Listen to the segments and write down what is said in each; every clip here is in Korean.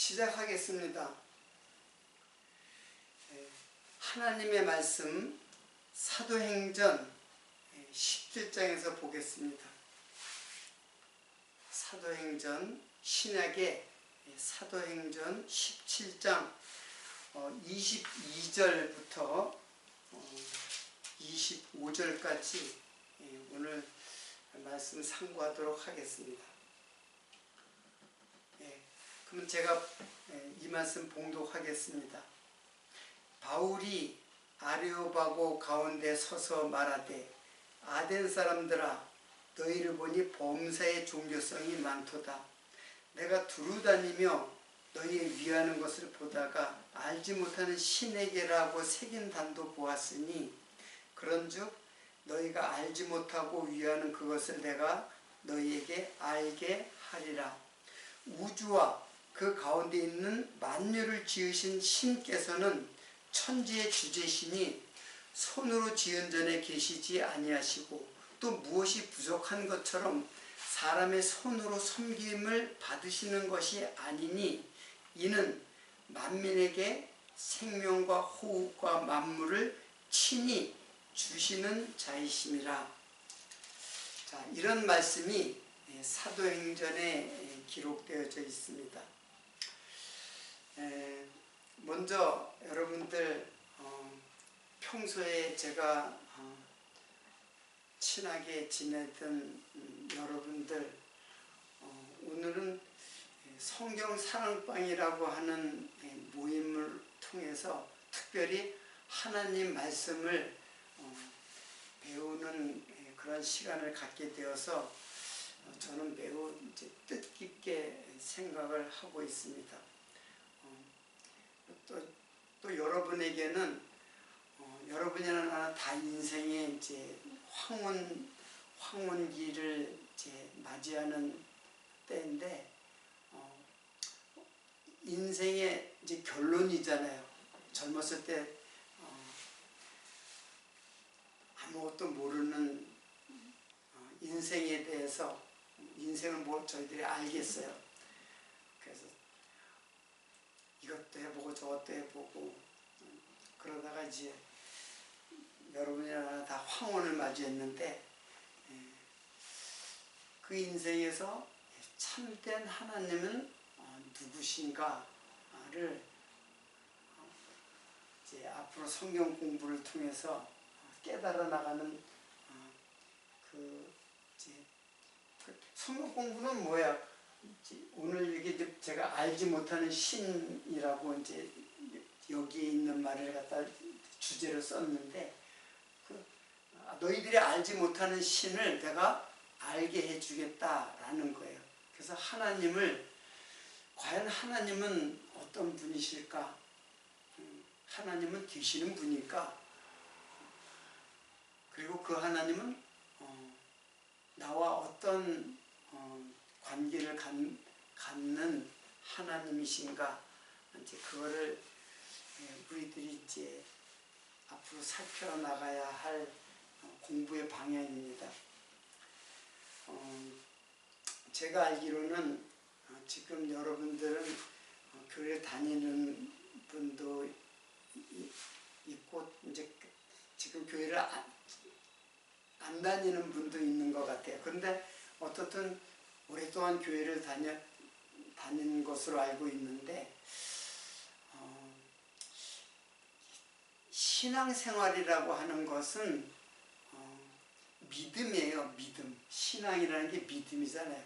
시작하겠습니다. 하나님의 말씀 사도행전 17장에서 보겠습니다. 사도행전 신약의 사도행전 17장 22절부터 25절까지 오늘 말씀 상고하도록 하겠습니다. 그럼 제가 이 말씀 봉독하겠습니다. 바울이 아레오바고 가운데 서서 말하되 아덴 사람들아 너희를 보니 범사의 종교성이 많도다. 내가 두루 다니며 너희의 위하는 것을 보다가 알지 못하는 신에게라고 새긴 단도 보았으니 그런즉 너희가 알지 못하고 위하는 그것을 내가 너희에게 알게 하리라. 우주와 그 가운데 있는 만유를 지으신 신께서는 천지의 주제시니 손으로 지은 전에 계시지 아니하시고 또 무엇이 부족한 것처럼 사람의 손으로 섬김을 받으시는 것이 아니니 이는 만민에게 생명과 호흡과 만물을 친히 주시는 자이심이라. 자, 이런 말씀이 사도행전에 기록되어져 있습니다. 먼저 여러분들 평소에 제가 친하게 지내던 여러분들 오늘은 성경 사랑방이라고 하는 모임을 통해서 특별히 하나님 말씀을 배우는 그런 시간을 갖게 되어서 저는 매우 뜻깊게 생각을 하고 있습니다. 또 여러분에게는 여러분이나 나나 다 인생의 이제 황혼기를 이제 맞이하는 때인데 인생의 이제 결론이잖아요. 젊었을 때 아무것도 모르는 인생에 대해서 인생을 뭐 저희들이 알겠어요. 그래서 이것도 해보고 저것도 해보고 그러다가 이제 여러분이나 다 황혼을 맞이했는데 그 인생에서 참된 하나님은 누구신가를 이제 앞으로 성경 공부를 통해서 깨달아 나가는 성경 공부는 뭐야? 오늘 이게 제가 알지 못하는 신이라고 이제 여기에 있는 말을 갖다 주제로 썼는데 너희들이 알지 못하는 신을 내가 알게 해주겠다라는 거예요. 그래서 하나님을 과연 하나님은 어떤 분이실까? 하나님은 계시는 분일까? 그리고 그 하나님은 나와 어떤 관계를 갖는 하나님이신가? 이제 그거를 우리들이 이제 앞으로 살펴나가야 할 공부의 방향입니다. 제가 알기로는 지금 여러분들은 교회 다니는 분도 있고 이제 지금 교회를 안 다니는 분도 있는 것 같아요. 그런데 어떻든 오랫동안 교회를 다니는 것으로 알고 있는데 신앙생활이라고 하는 것은 믿음이에요. 믿음. 신앙이라는 게 믿음이잖아요.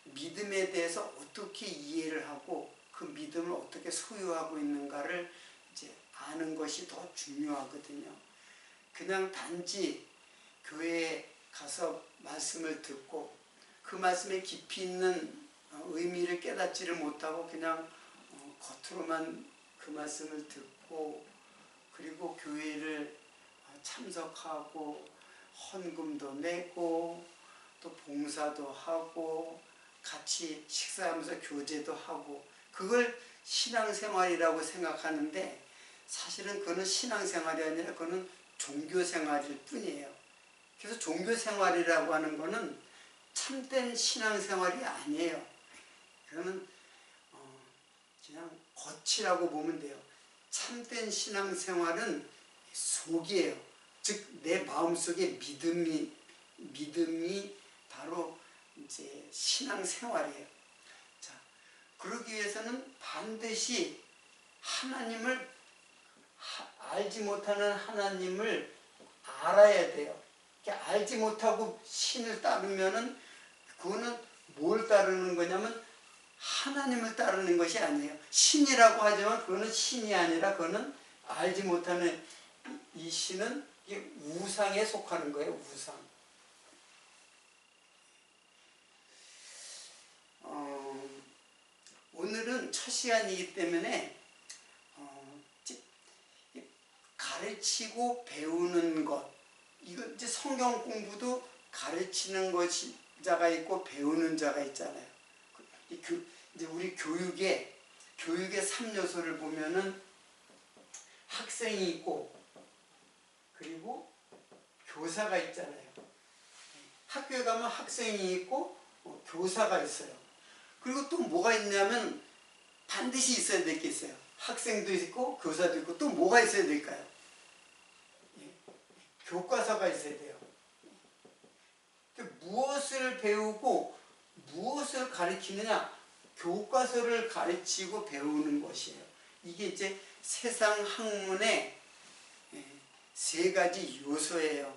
믿음에 대해서 어떻게 이해를 하고 그 믿음을 어떻게 소유하고 있는가를 이제 아는 것이 더 중요하거든요. 그냥 단지 교회에 가서 말씀을 듣고 그 말씀에 깊이 있는 의미를 깨닫지를 못하고 그냥 겉으로만 그 말씀을 듣고 그리고 교회를 참석하고 헌금도 내고 또 봉사도 하고 같이 식사하면서 교제도 하고 그걸 신앙생활이라고 생각하는데 사실은 그거는 신앙생활이 아니라 그거는 종교생활일 뿐이에요. 그래서 종교생활이라고 하는 거는 참된 신앙생활이 아니에요. 그러면 그냥 겉이라고 보면 돼요. 참된 신앙생활은 속이에요. 즉 내 마음속에 믿음이 바로 이제 신앙생활이에요. 자, 그러기 위해서는 반드시 하나님을 알지 못하는 하나님을 알아야 돼요. 알지 못하고 신을 따르면은 그거는 뭘 따르는 거냐면 하나님을 따르는 것이 아니에요. 신이라고 하지만 그거는 신이 아니라 그거는 알지 못하는 이 신은 이게 우상에 속하는 거예요. 우상. 오늘은 첫 시간이기 때문에 가르치고 배우는 것, 이거 이제 성경 공부도 가르치는 것이 자가 있고 배우는 자가 있잖아요. 이제 우리 교육의 3요소를 보면은 학생이 있고 그리고 교사가 있잖아요. 학교에 가면 학생이 있고 교사가 있어요. 그리고 또 뭐가 있냐면 반드시 있어야 될 게 있어요. 학생도 있고 교사도 있고 또 뭐가 있어야 될까요? 교과서가 있어야 돼요. 무엇을 배우고 무엇을 가르치느냐? 교과서를 가르치고 배우는 것이에요. 이게 이제 세상 학문의 세 가지 요소예요.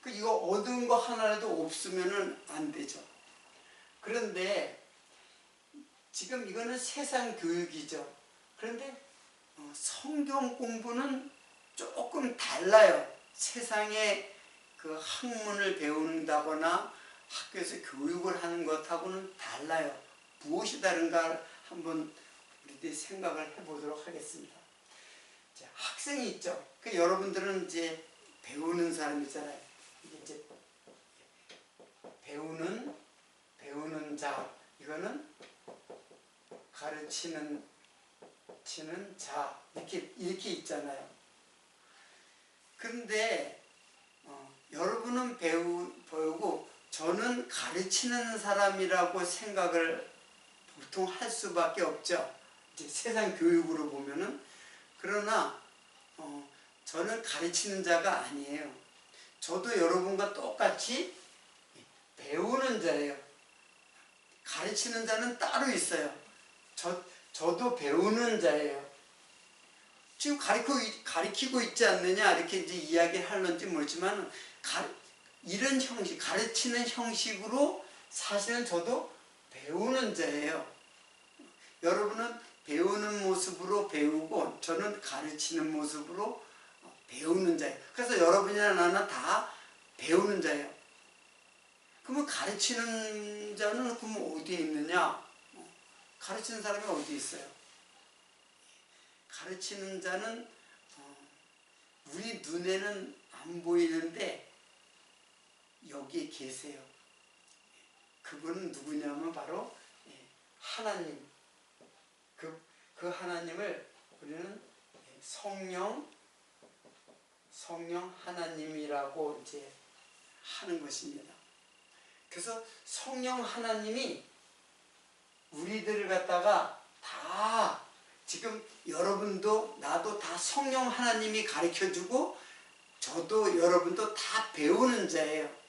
이거 얻은 거 하나라도 없으면 안 되죠. 그런데 지금 이거는 세상 교육이죠. 그런데 성경 공부는 조금 달라요. 세상의 그 학문을 배운다거나 학교에서 교육을 하는 것하고는 달라요. 무엇이 다른가 한번 우리들이 생각을 해보도록 하겠습니다. 자, 학생이 있죠. 여러분들은 이제 배우는 사람이잖아요. 이게 이제 배우는 자, 이거는 가르치는 자, 이렇게 있잖아요. 그런데 여러분은 배우고 저는 가르치는 사람이라고 생각을 보통 할 수밖에 없죠. 이제 세상 교육으로 보면은. 그러나 저는 가르치는 자가 아니에요. 저도 여러분과 똑같이 배우는 자예요. 가르치는 자는 따로 있어요. 저도 배우는 자예요. 지금 가르치고 있지 않느냐 이렇게 이제 이야기를 하는지 모르지만 이런 형식, 가르치는 형식으로 사실은 저도 배우는 자예요. 여러분은 배우는 모습으로 배우고 저는 가르치는 모습으로 배우는 자예요. 그래서 여러분이나 나는 다 배우는 자예요. 그러면 가르치는 자는 그럼 어디에 있느냐? 가르치는 사람이 어디 있어요? 가르치는 자는 우리 눈에는 안 보이는데 여기에 계세요. 그분은 누구냐면 바로 하나님. 그 하나님을 우리는 성령 하나님이라고 이제 하는 것입니다. 그래서 성령 하나님이 우리들을 갖다가 다 지금 여러분도 나도 다 성령 하나님이 가르쳐주고 저도 여러분도 다 배우는 자예요.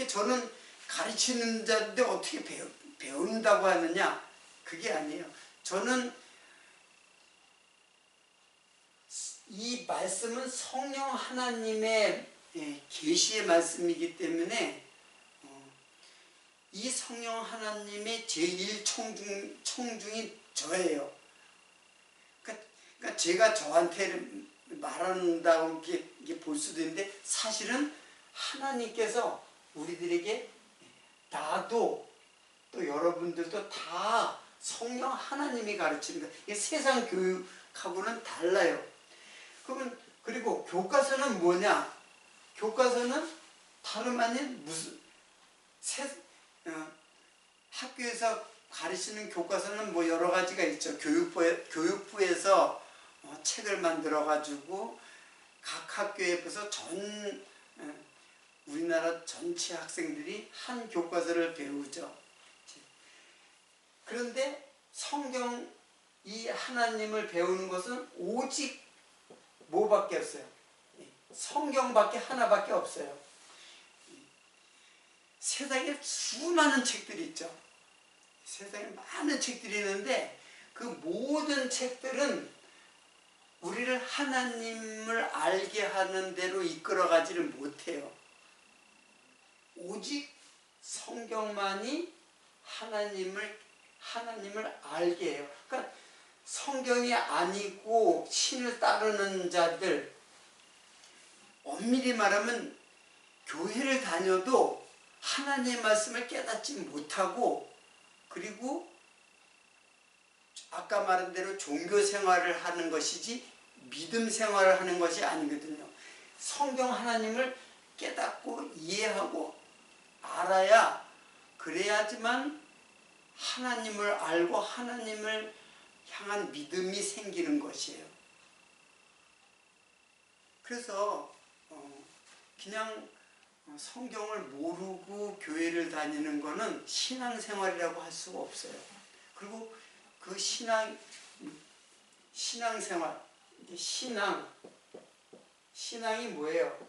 저는 가르치는 자인데 어떻게 배운다고 하느냐? 그게 아니에요. 저는 이 말씀은 성령 하나님의 계시의 말씀이기 때문에 이 성령 하나님의 제1총중이 저예요. 그러니까 제가 저한테 말한다고 이렇게 볼 수도 있는데 사실은 하나님께서 우리들에게 나도 또 여러분들도 다 성령 하나님이 가르치는 거예요. 이게 세상 교육하고는 달라요. 그리고 교과서는 뭐냐? 교과서는 다름 아닌 학교에서 가르치는 교과서는 뭐 여러 가지가 있죠. 교육부에서 책을 만들어 가지고 각 학교에서 우리나라 전체 학생들이 한 교과서를 배우죠. 그런데 성경 이 하나님을 배우는 것은 오직 뭐밖에 없어요? 성경밖에 하나밖에 없어요. 세상에 수많은 책들이 있죠. 세상에 많은 책들이 있는데 그 모든 책들은 우리를 하나님을 알게 하는 대로 이끌어가지를 못해요. 오직 성경만이 하나님을 알게 해요. 그러니까 성경이 아니고 신을 따르는 자들, 엄밀히 말하면 교회를 다녀도 하나님의 말씀을 깨닫지 못하고, 그리고 아까 말한 대로 종교 생활을 하는 것이지 믿음 생활을 하는 것이 아니거든요. 성경 하나님을 깨닫고 이해하고 알아야, 그래야지만 하나님을 알고 하나님을 향한 믿음이 생기는 것이에요. 그래서 그냥 성경을 모르고 교회를 다니는 것은 신앙생활이라고 할 수가 없어요. 그리고 그 신앙생활, 신앙이 뭐예요?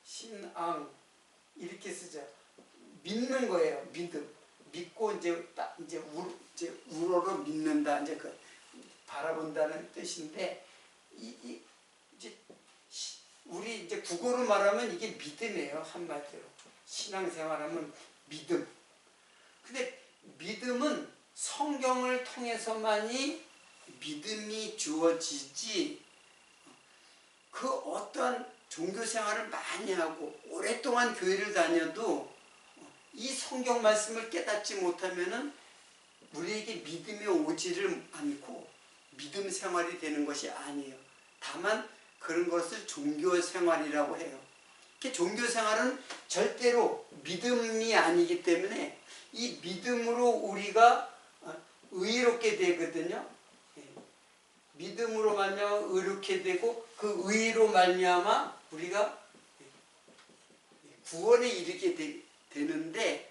신앙 이렇게 쓰죠. 믿는 거예요. 믿고 이제 우러러 믿는다, 이제 그 바라본다는 뜻인데, 이제 우리 이제 국어로 말하면 이게 믿음이에요. 한마디로 신앙생활하면 믿음. 근데 믿음은 성경을 통해서만이 믿음이 주어지지, 그 어떠한 종교생활을 많이 하고 오랫동안 교회를 다녀도 이 성경 말씀을 깨닫지 못하면은 우리에게 믿음이 오지를 않고 믿음 생활이 되는 것이 아니에요. 다만 그런 것을 종교생활이라고 해요. 종교생활은 절대로 믿음이 아니기 때문에 이 믿음으로 우리가 의롭게 되거든요. 믿음으로 말미암아 의롭게 되고, 그 의로 말미암아 우리가 구원에 이르게 되는데,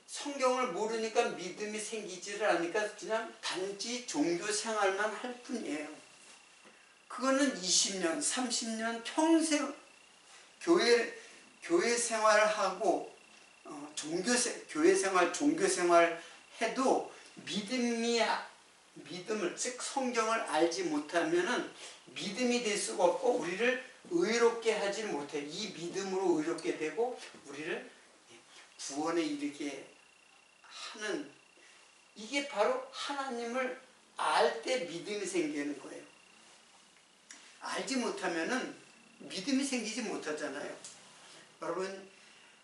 성경을 모르니까 믿음이 생기지를 않으니까 그냥 단지 종교 생활만 할 뿐이에요. 그거는 20년, 30년 평생 교회 생활하고 교회 생활, 종교 생활 해도 믿음을, 즉 성경을 알지 못하면은 믿음이 될 수가 없고 우리를 의롭게 하지 못해요. 이 믿음으로 의롭게 되고 우리를 구원에 이르게 하는, 이게 바로 하나님을 알 때 믿음이 생기는 거예요. 알지 못하면은 믿음이 생기지 못하잖아요.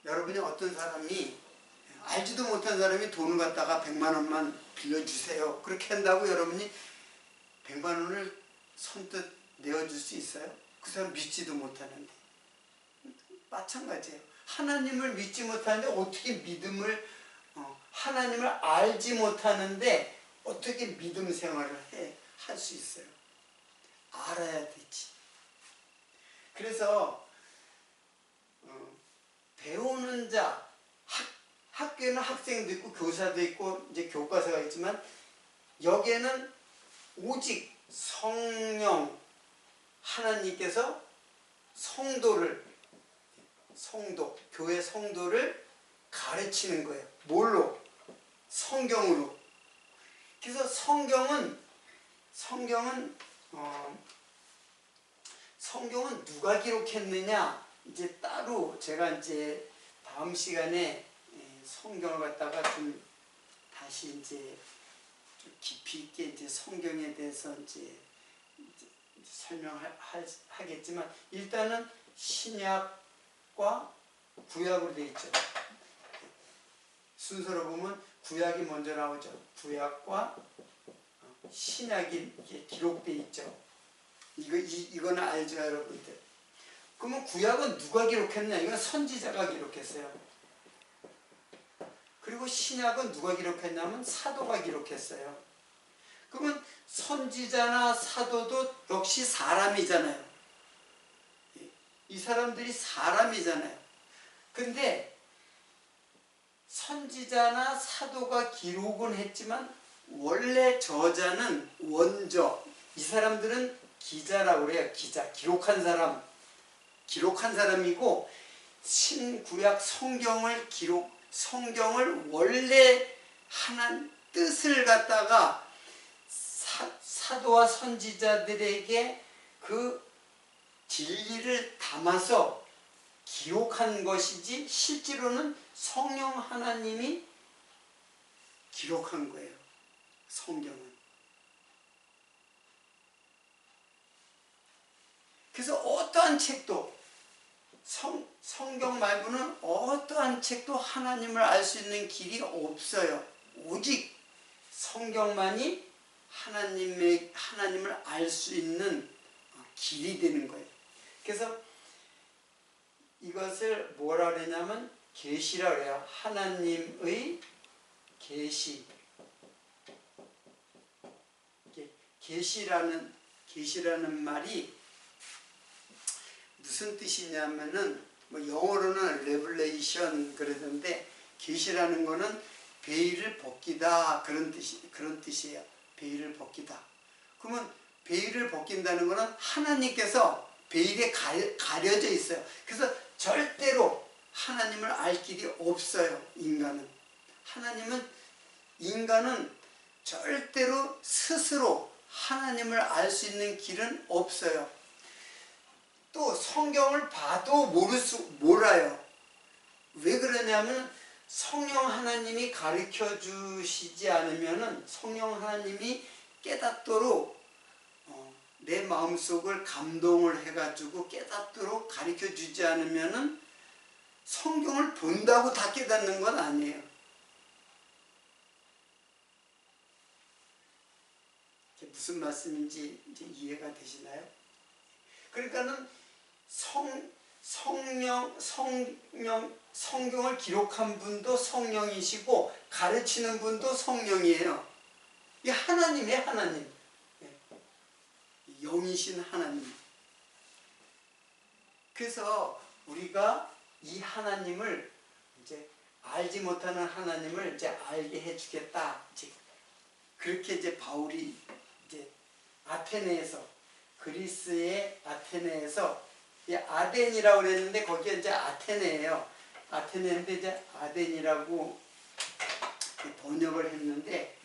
여러분이 어떤 사람이, 알지도 못한 사람이 돈을 갖다가 100만 원만 빌려주세요, 그렇게 한다고 여러분이 100만 원을 선뜻 내어줄 수 있어요? 그 사람 믿지도 못하는데. 마찬가지예요. 하나님을 믿지 못하는데 어떻게 하나님을 알지 못하는데 어떻게 믿음 생활을 할 수 있어요? 알아야 되지. 그래서 배우는 자, 학교에는 학생도 있고 교사도 있고 이제 교과서가 있지만, 여기에는 오직 성령 하나님께서 교회 성도를 가르치는 거예요. 뭘로? 성경으로. 그래서 성경은 누가 기록했느냐, 이제 따로 제가 이제 다음 시간에 성경을 갖다가 좀 다시 이제 좀 깊이 있게 이제 성경에 대해서 이제 설명하겠지만, 일단은 신약과 구약으로 되어 있죠. 순서로 보면 구약이 먼저 나오죠. 구약과 신약이 이렇게 기록되어 있죠. 이거는 알죠, 여러분들. 그러면 구약은 누가 기록했냐? 이건 선지자가 기록했어요. 그리고 신약은 누가 기록했냐면 사도가 기록했어요. 그러면 선지자나 사도도 역시 사람이잖아요. 이 사람들이 사람이잖아요. 근데 선지자나 사도가 기록은 했지만 원래 저자는 원저, 이 사람들은 기자라고 그래요. 기자, 기록한 사람이고, 신구약 성경을 원래 하나님 뜻을 갖다가 사도와 선지자들에게 그 진리를 담아서 기록한 것이지, 실제로는 성령 하나님이 기록한 거예요. 성경은. 그래서 어떠한 책도, 성경 말고는 어떠한 책도 하나님을 알 수 있는 길이 없어요. 오직 성경만이 하나님을 알 수 있는 길이 되는 거예요. 그래서 이것을 뭐라 그러냐면 계시라 그래요. 하나님의 계시. 계시라는 말이 무슨 뜻이냐면은, 뭐 영어로는 레블레이션 그러던데, 계시라는 거는 베일을 벗기다, 그런 뜻이에요. 베일을 벗기다. 그러면 베일을 벗긴다는 거는 하나님께서 베일에 가려져 있어요. 그래서 절대로 하나님을 알 길이 없어요. 인간은 절대로 스스로 하나님을 알 수 있는 길은 없어요. 또 성경을 봐도 몰라요. 왜 그러냐면 성령 하나님이 가르쳐 주시지 않으면은, 성령 하나님이 깨닫도록 내 마음속을 감동을 해가지고 깨닫도록 가르쳐 주지 않으면은 성경을 본다고 다 깨닫는 건 아니에요. 무슨 말씀인지 이제 이해가 되시나요? 그러니까는 성경을 기록한 분도 성령이시고 가르치는 분도 성령이에요. 이 하나님이에요, 하나님. 영이신 하나님. 그래서 우리가 이 하나님을 이제 알지 못하는 하나님을 이제 알게 해주겠다. 그렇게 이제 바울이 이제 아테네에서, 그리스의 아테네에서, 아덴이라고 그랬는데 거기에 이제 아테네예요. 아테네인데 이제 아덴이라고 번역을 했는데,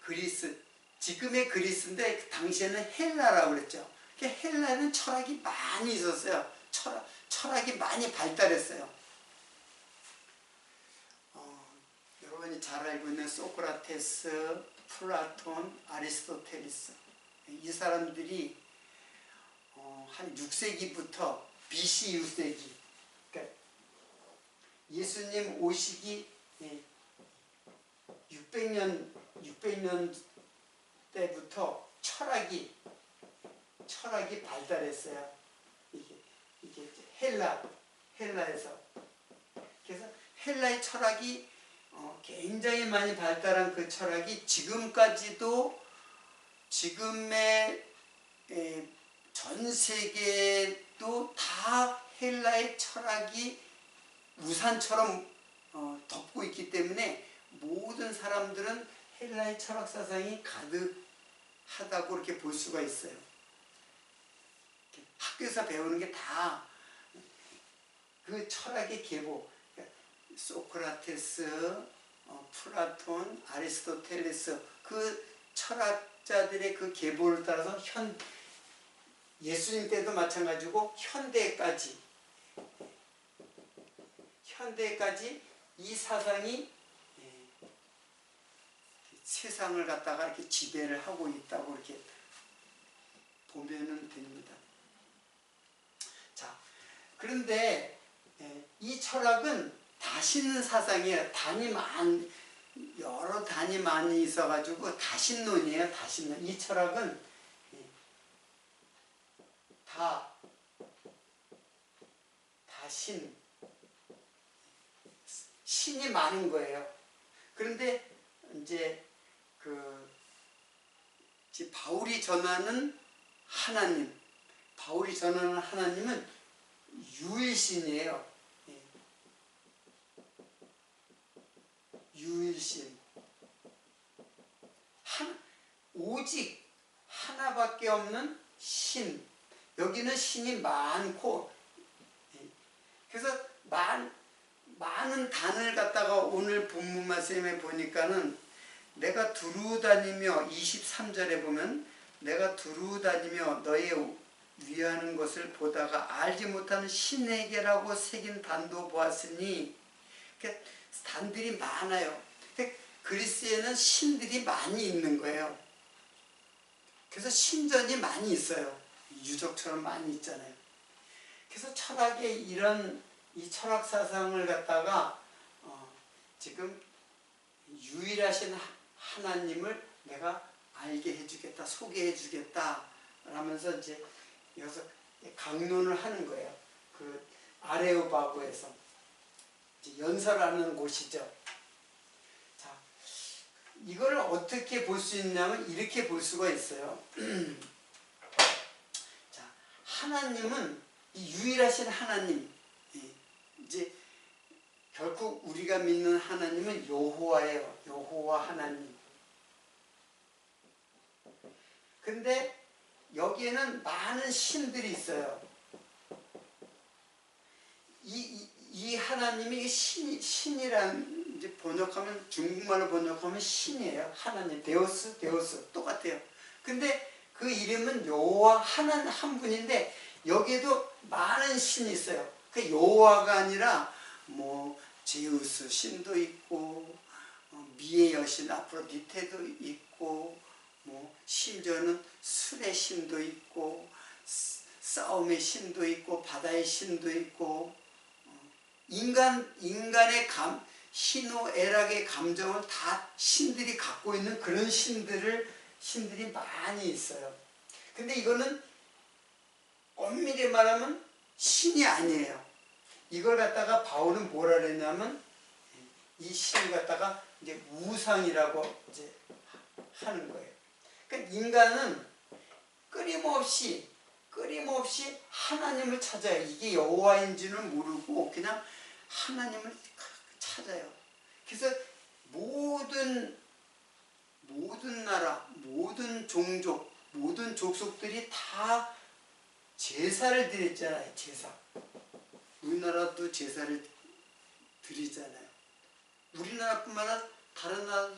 그리스, 지금의 그리스인데 당시에는 헬라라고 그랬죠. 헬라는 철학이 많이 있었어요. 철학이 많이 발달했어요. 여러분이 잘 알고 있는 소크라테스, 플라톤, 아리스토텔레스, 이 사람들이 한 6세기부터 BC 6세기, 그러니까 예수님 오시기 600년 때부터 철학이 발달했어요. 이게 헬라에서. 그래서 헬라의 철학이 굉장히 많이 발달한 그 철학이 지금까지도, 지금의 전 세계도 다 헬라의 철학이 우산처럼 덮고 있기 때문에 모든 사람들은 헬라의 철학 사상이 가득하다고 이렇게 볼 수가 있어요. 학교에서 배우는 게 다 그 철학의 계보, 소크라테스, 플라톤, 아리스토텔레스, 그 철학자들의 그 계보를 따라서 예수님 때도 마찬가지고 현대까지 이 사상이 세상을 갖다가 이렇게 지배를 하고 있다고 이렇게 보면은 됩니다. 자, 그런데 이 철학은 다신는 사상이에요. 여러 단이 많이 있어가지고 다신론이에요. 다신론. 이 철학은 신이 많은 거예요. 그런데 이제 바울이 전하는 하나님은 유일신이에요. 예. 유일신. 오직 하나밖에 없는 신. 여기는 신이 많고, 그래서 많은 단을 갖다가 오늘 본문 말씀에 보니까는 내가 두루 다니며 23절에 보면 내가 두루 다니며 너의 위하는 것을 보다가 알지 못하는 신에게라고 새긴 단도 보았으니, 단들이 많아요. 그리스에는 신들이 많이 있는 거예요. 그래서 신전이 많이 있어요. 유적처럼 많이 있잖아요. 그래서 철학의 이 철학 사상을 갖다가 지금 유일하신 하나님을 내가 알게 해주겠다, 소개해 주겠다 라면서 이제 여기서 강론을 하는 거예요. 그 아레오바고에서 연설하는 곳이죠. 자, 이걸 어떻게 볼 수 있냐면 이렇게 볼 수가 있어요. 자, 하나님은 이 유일하신 하나님, 이제 결국 우리가 믿는 하나님은 여호와예요. 여호와 하나님. 근데 여기에는 많은 신들이 있어요. 이 하나님이 신이란, 이제 번역하면, 중국말로 번역하면 신이에요. 하나님. 데오스 똑같아요. 근데 그 이름은 여호와 한 분인데 여기에도 많은 신이 있어요. 그 여호와가 아니라 뭐 제우스 신도 있고, 미의 여신 아프로디테도 있고, 뭐 심지어는 술의 신도 있고, 싸움의 신도 있고, 바다의 신도 있고, 인간의 희노애락의 감정을 다 신들이 갖고 있는 그런 신들이 많이 있어요. 근데 이거는 엄밀히 말하면 신이 아니에요. 이걸 갖다가 바울은 뭐라 그랬냐면 이 신을 갖다가 이제 우상이라고 이제 하는 거예요. 그러니까 인간은 끊임없이 하나님을 찾아요. 이게 여호와인지는 모르고 그냥 하나님을 찾아요. 그래서 모든 나라, 모든 종족, 모든 족속들이 다 제사를 드렸잖아요. 제사. 우리나라도 제사를 드리잖아요. 우리나라뿐만 아니라 다른 나라도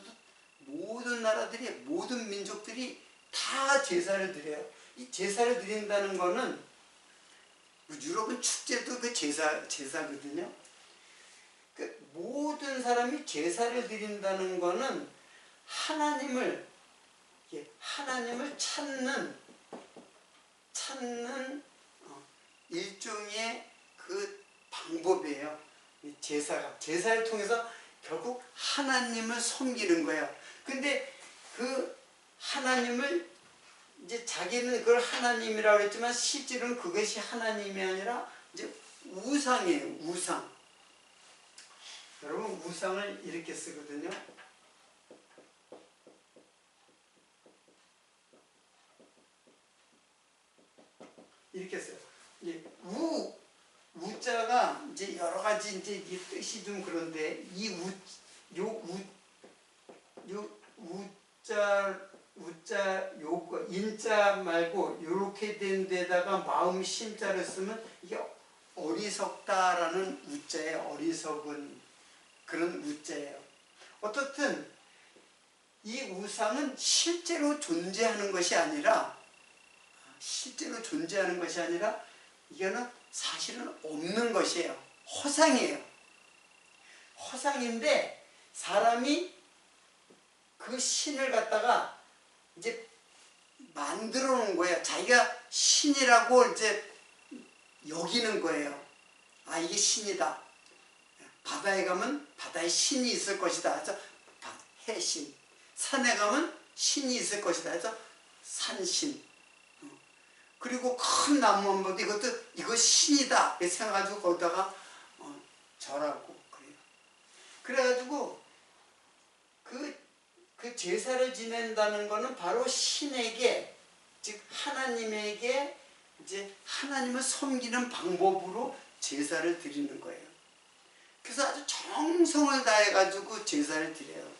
모든 나라들이, 모든 민족들이 다 제사를 드려요. 이 제사를 드린다는 거는, 유럽은 축제도 그 제사거든요. 그 모든 사람이 제사를 드린다는 거는 하나님을 찾는 일종의 그 방법이에요. 제사를 통해서 결국 하나님을 섬기는 거예요. 근데 그 하나님을 이제 자기는 그걸 하나님이라고 했지만 실제로는 그것이 하나님이 아니라 이제 우상이에요. 우상. 여러분 우상을 이렇게 쓰거든요. 이렇게 써요. 우자가 이제 여러 가지 이제 이 뜻이 좀 그런데 이 우자 요거 인자 말고 요렇게 된 데다가 마음 심자를 쓰면 이게 어리석다라는 우자예요. 어리석은 그런 우자예요. 어떻든 이 우상은 실제로 존재하는 것이 아니라 이거는 사실은 없는 것이에요. 허상이에요. 허상인데 사람이 그 신을 갖다가 이제 만들어 놓은 거예요. 자기가 신이라고 이제 여기는 거예요. 아, 이게 신이다. 바다에 가면 바다에 신이 있을 것이다. 그래서 해신. 산에 가면 신이 있을 것이다. 그래서 산신. 그리고 큰 나무 한 번, 이거 신이다. 이렇게 생각가지고 거기다가 절하고 그래요. 그래가지고 그 제사를 지낸다는 거는 바로 신에게, 즉 하나님에게 이제 하나님을 섬기는 방법으로 제사를 드리는 거예요. 그래서 아주 정성을 다해가지고 제사를 드려요.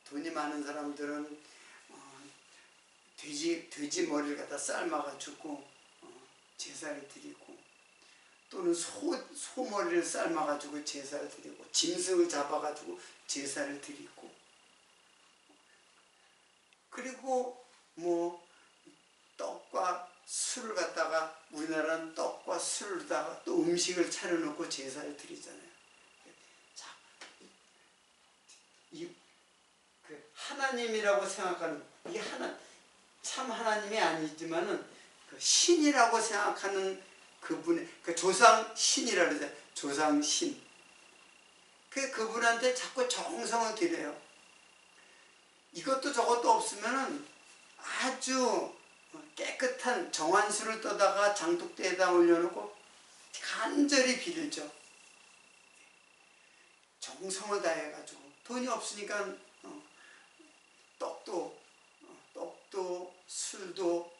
돈이 많은 사람들은 돼지 머리를 갖다 삶아가지고 제사를 드리고, 또는 소 머리를 삶아가지고 제사를 드리고, 짐승을 잡아가지고 제사를 드리고, 그리고 뭐 떡과 술을 갖다가, 우리나라는 떡과 술을다가 또 음식을 차려놓고 제사를 드리잖아요. 자, 그 하나님이라고 생각하는, 이게 참 하나님이 아니지만은 그 신이라고 생각하는 그분의, 그 조상 신이라고 그러잖아요. 조상 신. 그분한테 자꾸 정성을 드려요. 이것도 저것도 없으면은 아주 깨끗한 정한수를 떠다가 장독대에다 올려놓고 간절히 빌죠. 정성을 다해가지고. 돈이 없으니까 떡도 술도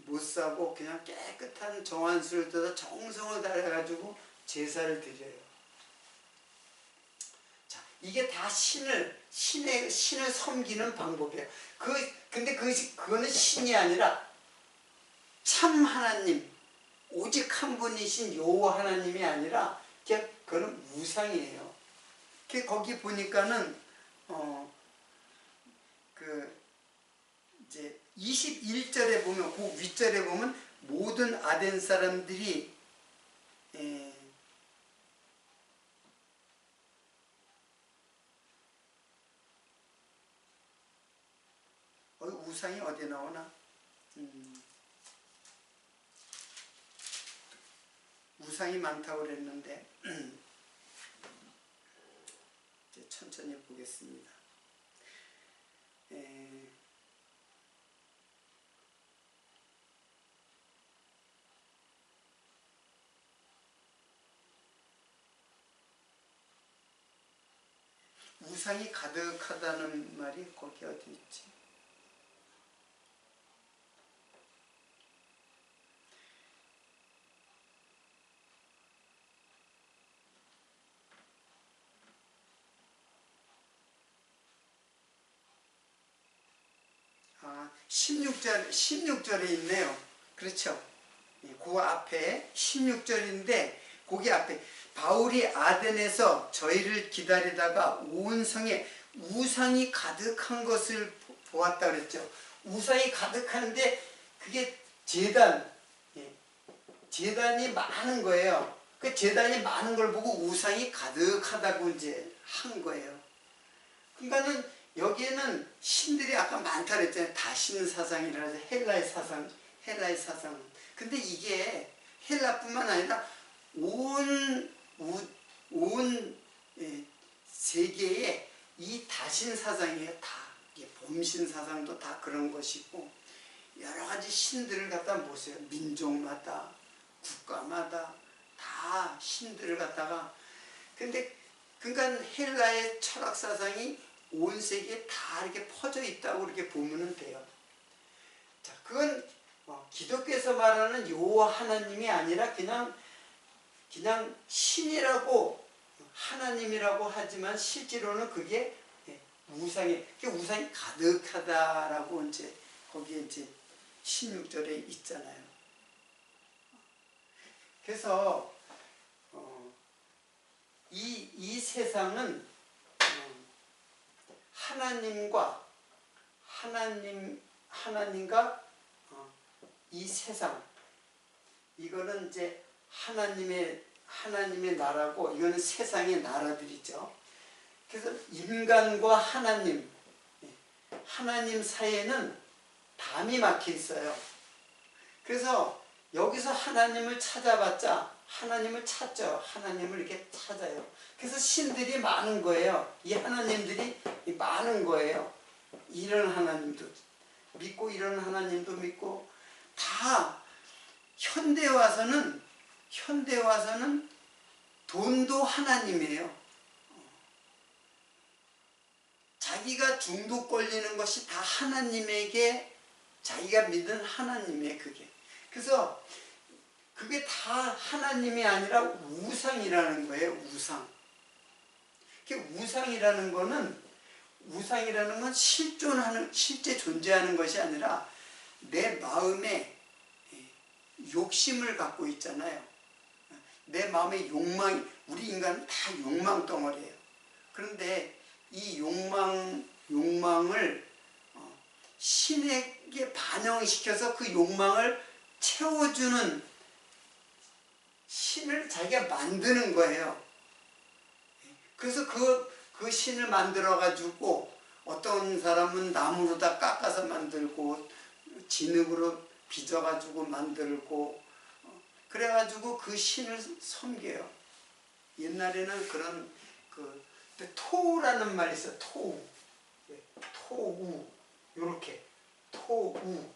못 사고 그냥 깨끗한 정한수를 떠다 정성을 다해가지고 제사를 드려요. 자, 이게 다 신을 섬기는 방법이에요. 근데 그거는 신이 아니라 참 하나님, 오직 한 분이신 여호와 하나님이 아니라 그거는 우상이에요. 거기 보니까는 이제 21절에 보면, 그 윗절에 보면 모든 아덴 사람들이 우상이 어디에 나오나? 우상이 많다고 그랬는데 이제 천천히 보겠습니다. 우상이 가득하다는 말이 거기 어디 있지? 아, 16절에 있네요. 그렇죠? 그 앞에 16절인데, 거기 앞에 바울이 아덴에서 저희를 기다리다가 온 성에 우상이 가득한 것을 보았다 그랬죠. 우상이 가득한데 그게 제단이 많은 거예요. 그 제단이 많은 걸 보고 우상이 가득하다고 이제 한 거예요. 그러니까는 여기에는 신들이 아까 많다 그랬잖아요. 다신 사상이라 해서 헬라의 사상. 근데 이게 헬라뿐만 아니라 온 세계에 이 다신 사상이에요. 다. 봄신 사상도 다 그런 것이고, 여러 가지 신들을 갖다 보세요. 민족마다, 국가마다 다 신들을 갖다가. 근데 그러니까 헬라의 철학 사상이 온 세계에 다 이렇게 퍼져 있다고 이렇게 보면 돼요. 자, 그건 기독교에서 말하는 여호와 하나님이 아니라 그냥 신이라고, 하나님이라고 하지만 실제로는 그게 우상이 가득하다라고 이제 거기에 이제 16절에 있잖아요. 그래서 이 세상은 하나님과 이 세상, 이거는 이제 하나님의 나라고, 이거는 세상의 나라들이죠. 그래서 인간과 하나님 사이에는 담이 막혀 있어요. 그래서 여기서 하나님을 찾아봤자 하나님을 찾죠. 하나님을 이렇게 찾아요. 그래서 신들이 많은 거예요. 이 하나님들이 많은 거예요. 이런 하나님도 믿고 이런 하나님도 믿고, 다 현대에 와서는 돈도 하나님이에요. 자기가 중독 걸리는 것이 다 하나님에게 자기가 믿은 하나님의 그게. 그래서 그게 다 하나님이 아니라 우상이라는 거예요. 우상. 우상이라는 건 실제 존재하는 것이 아니라 내 마음에 욕심을 갖고 있잖아요. 내 마음의 욕망이, 우리 인간은 다 욕망 덩어리예요. 그런데 이 욕망을 신에게 반영시켜서 그 욕망을 채워주는 신을 자기가 만드는 거예요. 그래서 그 신을 만들어가지고 어떤 사람은 나무로다 깎아서 만들고 진흙으로 빚어가지고 만들고 그래가지고 그 신을 섬겨요. 옛날에는 그런 토우라는 말이 있어요. 토우. 요렇게. 토우.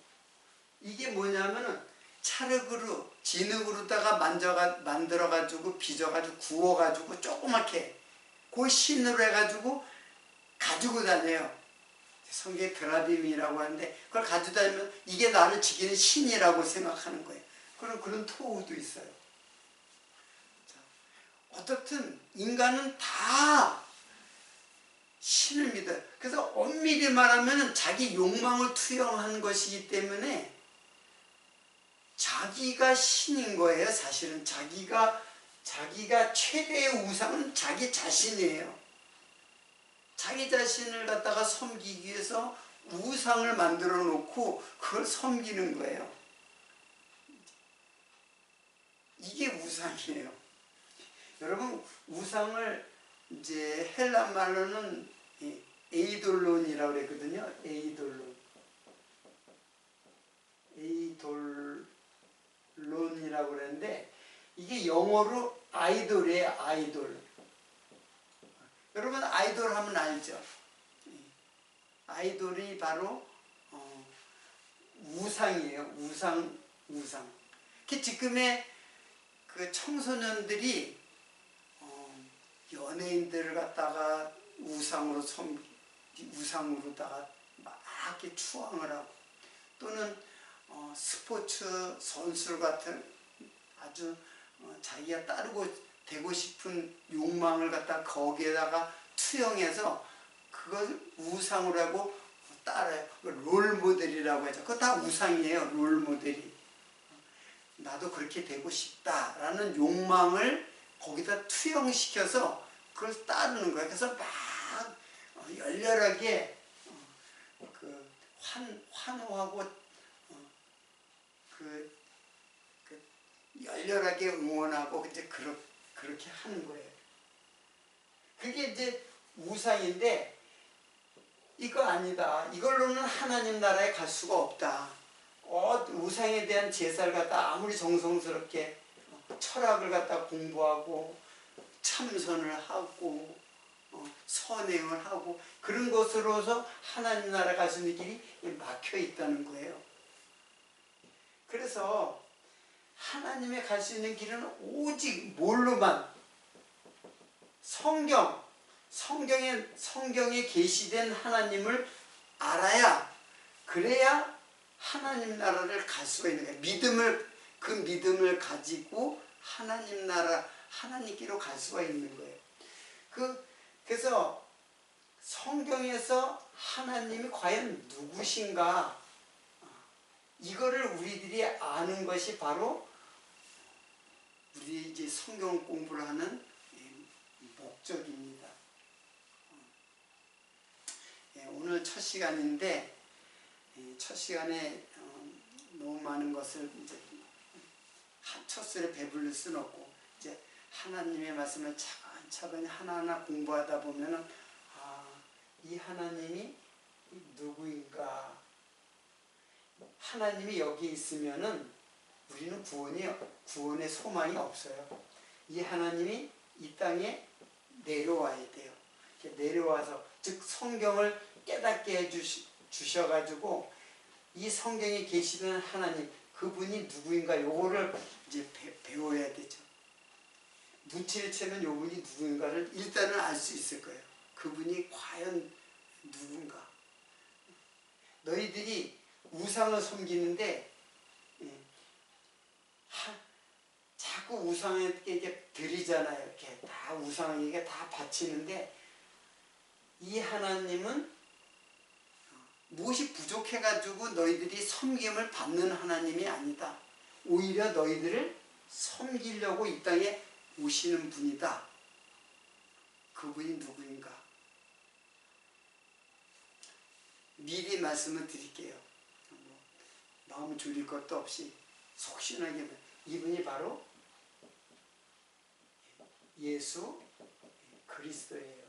이게 뭐냐면은 찰흙으로, 진흙으로다가 만들어가지고, 빚어가지고, 구워가지고, 조그맣게, 그 신으로 해가지고, 가지고 다녀요. 성경에 드라빔이라고 하는데, 그걸 가지고 다니면, 이게 나를 지키는 신이라고 생각하는 거예요. 그런 토우도 있어요. 자, 어떻든, 인간은 다 신을 믿어요. 그래서 엄밀히 말하면 자기 욕망을 투영한 것이기 때문에 자기가 신인 거예요. 사실은 자기가 최대의 우상은 자기 자신이에요. 자기 자신을 갖다가 섬기기 위해서 우상을 만들어 놓고 그걸 섬기는 거예요. 이게 우상이에요. 여러분, 우상을 이제 헬라 말로는 에이돌론이라고 그랬거든요. 에이돌론이라고 그랬는데 이게 영어로 아이돌이에요. 아이돌. 여러분 아이돌 하면 알죠? 아이돌이 바로 우상이에요. 우상. 지금의 그 청소년들이 연예인들을 갖다가 우상으로다가 막 이렇게 추앙을 하고 또는 스포츠 선수 같은 아주 자기가 따르고 되고 싶은 욕망을 갖다가 거기에다가 투영해서 그걸 우상으로 하고 따라요. 롤 모델이라고 하죠. 그거 다 우상이에요. 롤 모델이. 나도 그렇게 되고 싶다라는 욕망을 거기다 투영시켜서 그걸 따르는 거예요. 그래서 막 열렬하게 환호하고 열렬하게 응원하고 이제 그렇게 하는 거예요. 그게 이제 우상인데 이거 아니다. 이걸로는 하나님 나라에 갈 수가 없다. 우상에 대한 제사를 갖다 아무리 정성스럽게 철학을 갖다 공부하고 참선을 하고 선행을 하고 그런 것으로서 하나님 나라 갈 수 있는 길이 막혀 있다는 거예요. 그래서 하나님에 갈 수 있는 길은 오직 뭘로만 성경에 계시된 하나님을 알아야 그래야 하나님 나라를 갈 수가 있는 거예요. 그 믿음을 가지고 하나님 나라 하나님께로 갈 수가 있는 거예요. 그래서 성경에서 하나님이 과연 누구신가 이거를 우리들이 아는 것이 바로 우리 이제 성경 공부를 하는 목적입니다. 오늘 첫 시간인데 첫 시간에 너무 많은 것을 이제 첫 술에 배부를 수는 없고 이제 하나님의 말씀을 차근차근 하나하나 공부하다 보면은 이 하나님이 누구인가? 하나님이 여기 있으면은 우리는 구원의 소망이 없어요. 이 하나님이 이 땅에 내려와야 돼요. 내려와서 즉 성경을 깨닫게 해주셔가지고 이 성경에 계시는 하나님 그분이 누구인가 요거를 이제 배워야 되죠. 눈치를 채면 요분이 누구인가를 일단은 알 수 있을 거예요. 그분이 과연 누군가. 너희들이 우상을 섬기는데 자꾸 우상에게 이게 드리잖아요. 이렇게 다 우상에게 다 바치는데 이 하나님은 무엇이 부족해가지고 너희들이 섬김을 받는 하나님이 아니다. 오히려 너희들을 섬기려고 이 땅에 오시는 분이다. 그분이 누구인가? 미리 말씀을 드릴게요. 마음 졸일 것도 없이 속신하게 이분이 바로 예수 그리스도예요.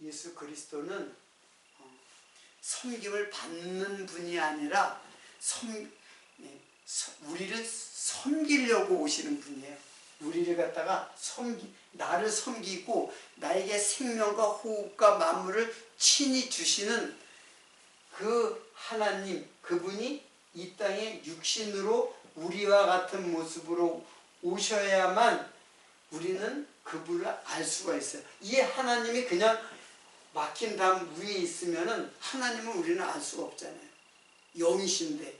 예수 그리스도는 섬김을 받는 분이 아니라 우리를 섬기려고 오시는 분이에요. 우리를 갖다가 나를 섬기고 나에게 생명과 호흡과 만물을 친히 주시는 그 하나님, 그분이 이 땅에 육신으로 우리와 같은 모습으로 오셔야만 우리는 그분을 알 수가 있어요. 이 하나님이 그냥 막힌 담 위에 있으면은 하나님은 우리는 알 수가 없잖아요. 영이신데.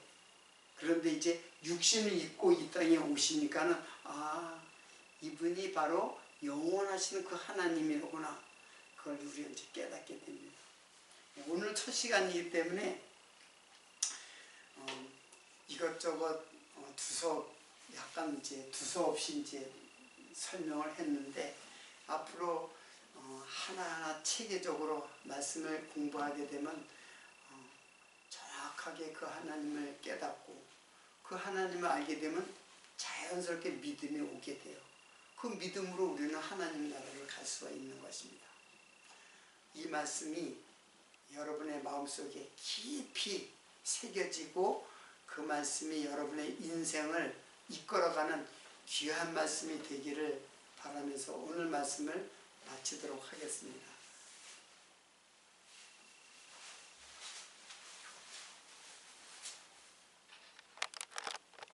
그런데 이제 육신을 입고 이 땅에 오시니까는 이분이 바로 영원하신 그 하나님이로구나. 그걸 우리가 이제 깨닫게 됩니다. 오늘 첫 시간이기 때문에 이것저것 약간 이제 두서없이 이제 설명을 했는데 앞으로 하나하나 체계적으로 말씀을 공부하게 되면 정확하게 그 하나님을 깨닫고 그 하나님을 알게 되면 자연스럽게 믿음이 오게 돼요. 그 믿음으로 우리는 하나님 나라를 갈 수가 있는 것입니다. 이 말씀이 여러분의 마음속에 깊이 새겨지고 그 말씀이 여러분의 인생을 이끌어가는 귀한 말씀이 되기를 바라면서 오늘 말씀을 마치도록 하겠습니다.